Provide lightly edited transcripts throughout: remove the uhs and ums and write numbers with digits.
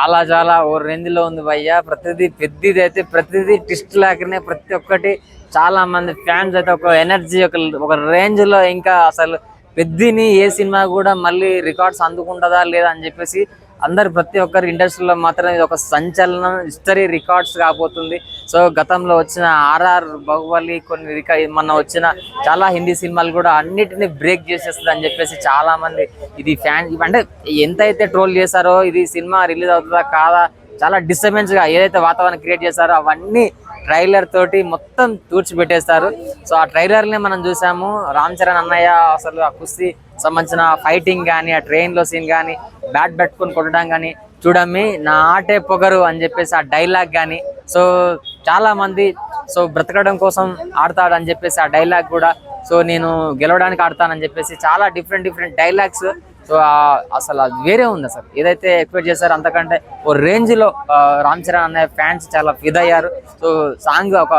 చాలా చాలా ఓ రేంజ్ లో ఉంది భయ్య. ప్రతిదీ పెద్దది అయితే ప్రతిదీ ట్విస్ట్ లాగానే ప్రతి ఒక్కటి చాలా మంది ఫ్యాన్స్ అయితే ఒక ఎనర్జీ ఒక రేంజ్ లో ఇంకా అసలు పెద్దిని ఏ సినిమా కూడా మళ్ళీ రికార్డ్స్ అందుకుంటుందా లేదా అని చెప్పేసి అందరు ప్రతి ఒక్కరు ఇండస్ట్రీలో మాత్రం ఇది ఒక సంచలనం హిస్టరీ రికార్డ్స్ కాబోతుంది. సో గతంలో వచ్చిన ఆర్ఆర్ బాహుబలి కొన్ని మొన్న వచ్చిన చాలా హిందీ సినిమాలు కూడా అన్నిటిని బ్రేక్ చేసేస్తుంది అని చెప్పేసి చాలా మంది ఇది ఫ్యాన్ అంటే ఎంతైతే ట్రోల్ చేశారో ఇది సినిమా రిలీజ్ అవుతుందా కాదా చాలా డిస్టర్బెన్స్ గా ఏదైతే వాతావరణం క్రియేట్ చేశారో అవన్నీ ట్రైలర్ తోటి మొత్తం తూర్చిపెట్టేస్తారు. సో ఆ ట్రైలర్ ని మనం చూసాము. రామ్ చరణ్ అన్నయ్య అసలు ఆ కుస్తీ సంబంధించిన ఫైటింగ్ కానీ ఆ ట్రైన్ లో సీన్ కానీ బ్యాట్ పెట్టుకొని కొట్టడం కానీ చూడమ్మి నా ఆటే పొగరు అని చెప్పేసి ఆ డైలాగ్ కానీ సో చాలా మంది సో బ్రతకడం కోసం ఆడతాడు అని చెప్పేసి ఆ డైలాగ్ కూడా సో నేను గెలవడానికి ఆడతానని చెప్పేసి చాలా డిఫరెంట్ డైలాగ్స్. సో అసలు అది వేరే ఉంది. అసలు ఏదైతే ఎక్స్పెక్ట్ చేశారో అంతకంటే ఓ రేంజ్ లో రామ్ చరణ్ అనే ఫ్యాన్స్ చాలా ఫిదయ్యారు. సో సాంగ్ ఒక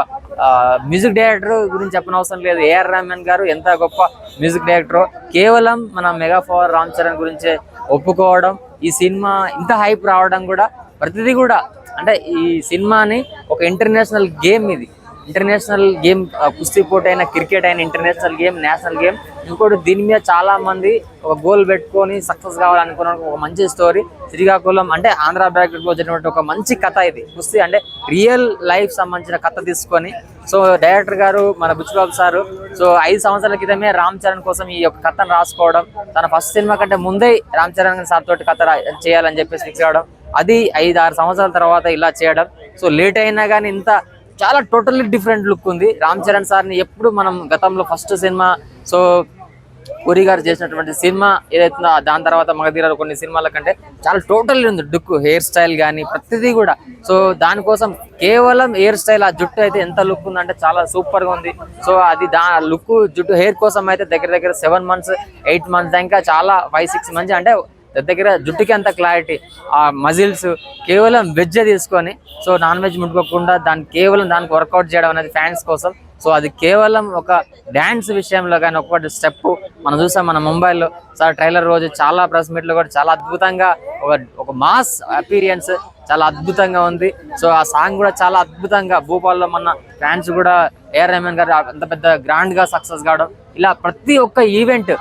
మ్యూజిక్ డైరెక్టర్ గురించి చెప్పనవసరం లేదు. ఏఆర్ రెహమాన్ గారు ఎంత గొప్ప మ్యూజిక్ డైరెక్టర్. కేవలం మన మెగా పవర్ రామ్ చరణ్ గురించే ఒప్పుకోవడం, ఈ సినిమా ఇంత హైప్ రావడం కూడా ప్రతిదీ కూడా అంటే ఈ సినిమాని ఒక ఇంటర్నేషనల్ గేమ్, ఇది ఇంటర్నేషనల్ గేమ్. కుస్తీ పోటీ అయినా క్రికెట్ అయినా ఇంటర్నేషనల్ గేమ్, నేషనల్ గేమ్. ఇంకోటి దీని మీద చాలా మంది ఒక గోల్ పెట్టుకొని సక్సెస్ కావాలనుకున్న ఒక మంచి స్టోరీ. శ్రీకాకుళం అంటే ఆంధ్ర బ్యాక్గ్రౌండ్ లో జరిగినటువంటి ఒక మంచి కథ ఇది. కుస్తీ అంటే రియల్ లైఫ్ సంబంధించిన కథ తీసుకొని సో డైరెక్టర్ గారు మన బుచ్చిబాబు సారు సో 5 సంవత్సరాల క్రితమే రామ్ చరణ్ కోసం ఈ యొక్క కథను రాసుకోవడం, తన ఫస్ట్ సినిమా కంటే ముందే రామ్ చరణ్ సార్ తోటి కథ చేయాలని చెప్పేసి ఫిక్స్ అవడం, అది 5-6 సంవత్సరాల తర్వాత ఇలా చేయడం. సో లేట్ అయినా కానీ ఇంత చాలా టోటల్లీ డిఫరెంట్ లుక్ ఉంది. రామ్ చరణ్ సార్ని ఎప్పుడు మనం గతంలో ఫస్ట్ సినిమా సో పూరి గారు చేసినటువంటి సినిమా ఏదైతుందో దాని తర్వాత మగధీర కొన్ని సినిమాల కంటే చాలా టోటల్లీ ఉంది లుక్, హెయిర్ స్టైల్ కానీ ప్రతిదీ కూడా. సో దానికోసం కేవలం హెయిర్ స్టైల్, ఆ జుట్టు అయితే ఎంత లుక్ ఉందంటే చాలా సూపర్ గా ఉంది. సో అది లుక్ జుట్టు హెయిర్ కోసం అయితే దగ్గర 7 months 8 months దాకా చాలా 5-6 months అంటే దగ్గర జుట్టుకి అంత క్లారిటీ. ఆ మజిల్స్ కేవలం వెజ్ తీసుకొని సో నాన్ వెజ్ ముట్టుకోకుండా కేవలం దానికి వర్కౌట్ చేయడం అనేది ఫ్యాన్స్ కోసం. సో అది కేవలం ఒక డ్యాన్స్ విషయంలో కానీ ఒకటి స్టెప్ మనం చూసాం మన ముంబైలో సార్ ట్రైలర్ రోజు చాలా ప్రెస్ మీట్లు కూడా చాలా అద్భుతంగా ఒక మాస్ అపీరియన్స్ చాలా అద్భుతంగా ఉంది. సో ఆ సాంగ్ కూడా చాలా అద్భుతంగా భూపాల్లో మన ఫ్యాన్స్ కూడా ఏఆర్ రెహమాన్ గారు అంత పెద్ద గ్రాండ్ గా సక్సెస్ కావడం, ఇలా ప్రతి ఒక్క ఈవెంట్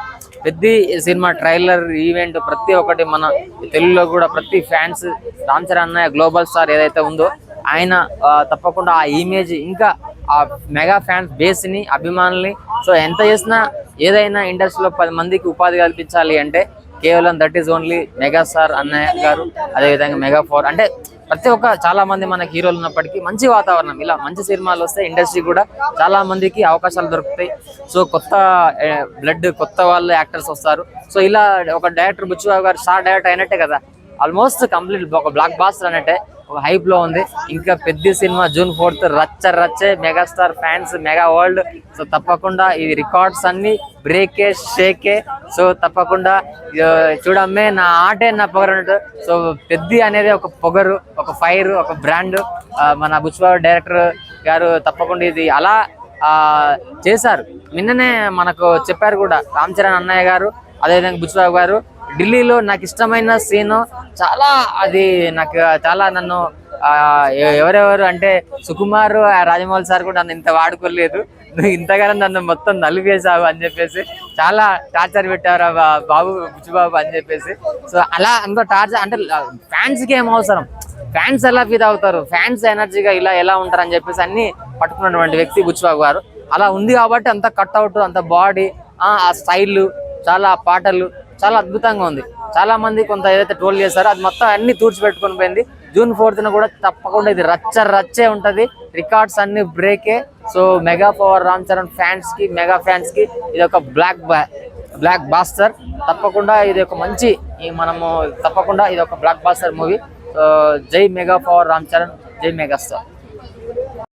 పెద్ద సినిమా ట్రైలర్ ఈవెంట్ ప్రతి ఒక్కటి మన తెలుగులో కూడా ప్రతి ఫ్యాన్స్ రామ్ చరణ్ అన్నయ్య గ్లోబల్ స్టార్ ఏదైతే ఉందో ఆయన తప్పకుండా ఆ ఇమేజ్ ఇంకా ఆ మెగా ఫ్యాన్స్ బేస్ ని అభిమానుల్ని సో ఎంత చేసినా ఏదైనా ఇండస్ట్రీలో 10 మందికి ఉపాధి కల్పించాలి అంటే కేవలం దట్ ఈస్ ఓన్లీ మెగాస్టార్ అన్నయ్య గారు. అదేవిధంగా మెగా పవర్ అంటే ప్రతి ఒక్క చాలా మంది మనకి హీరోలు ఉన్నప్పటికీ మంచి వాతావరణం, ఇలా మంచి సినిమాలు వస్తే ఇండస్ట్రీ కూడా చాలా మందికి అవకాశాలు దొరుకుతాయి. సో కొత్త బ్లడ్, కొత్త వాళ్ళు యాక్టర్స్ వస్తారు. సో ఇలా ఒక డైరెక్టర్ బుచ్చిబాబు గారు స్టార్ డైరెక్టర్ అయినట్టే కదా, ఆల్మోస్ట్ కంప్లీట్ ఒక బ్లాక్ బాస్టర్ అన్నట్టే ఒక హైప్ లో ఉంది. ఇంకా పెద్ద సినిమా June 4th రచ్చే megastar fans mega world. So తప్పకుండా ఇది రికార్డ్స్ అన్ని బ్రేకే షేకే. సో తప్పకుండా చూడమ్మే నా ఆటే నా పొగరు అన్నట్టు. సో పెద్ద అనేది ఒక పొగరు, ఒక ఫైర్, ఒక బ్రాండ్. మన బుచ్చిబాబు డైరెక్టర్ గారు తప్పకుండా ఇది అలా చేశారు. నిన్ననే మనకు చెప్పారు కూడా రామ్ చరణ్ అన్నయ్య గారు అదేవిధంగా బుచ్చిబాబు గారు, ఢిల్లీలో నాకు ఇష్టమైన సీను చాలా, అది నాకు చాలా నన్ను ఎవరెవరు అంటే సుకుమార్, రాజమౌళి సార్ కూడా నన్ను ఇంత వాడుకోలేదు, నువ్వు ఇంతగానో నన్ను మొత్తం నలిపేసావు అని చెప్పేసి చాలా టార్చర్ పెట్టారు బాబు బుచ్చిబాబు అని చెప్పేసి. సో అలా ఇంకో టార్చర్ అంటే ఫ్యాన్స్కి ఏం అవసరం, ఫ్యాన్స్ ఎలా ఫీల్ అవుతారు, ఫ్యాన్స్ ఎనర్జీగా ఇలా ఎలా ఉంటారు అని చెప్పేసి అన్ని పట్టుకున్నటువంటి వ్యక్తి బుచ్చిబాబు గారు. అలా ఉంది కాబట్టి అంత కట్అవుట్, అంత బాడీ, ఆ స్టైల్, చాలా పాటలు చాలా అద్భుతంగా ఉంది. చాలా మంది కొంత ఏదైతే ట్రోల్ చేస్తారో అది మొత్తం అన్ని తూర్చిపెట్టుకొని పోయింది. June 4th కూడా తప్పకుండా ఇది రచ్చే ఉంటది, రికార్డ్స్ అన్ని బ్రేకే. So mega power Ram Charan fans కి, మెగా ఫ్యాన్స్ కి ఇది ఒక బ్లాక్ బాస్టర్. తప్పకుండా ఇది ఒక మంచి మనము తప్పకుండా ఇది ఒక బ్లాక్ బాస్టర్ మూవీ. జై మెగా పవర్ రామ్ చరణ్, జై మెగాస్టార్.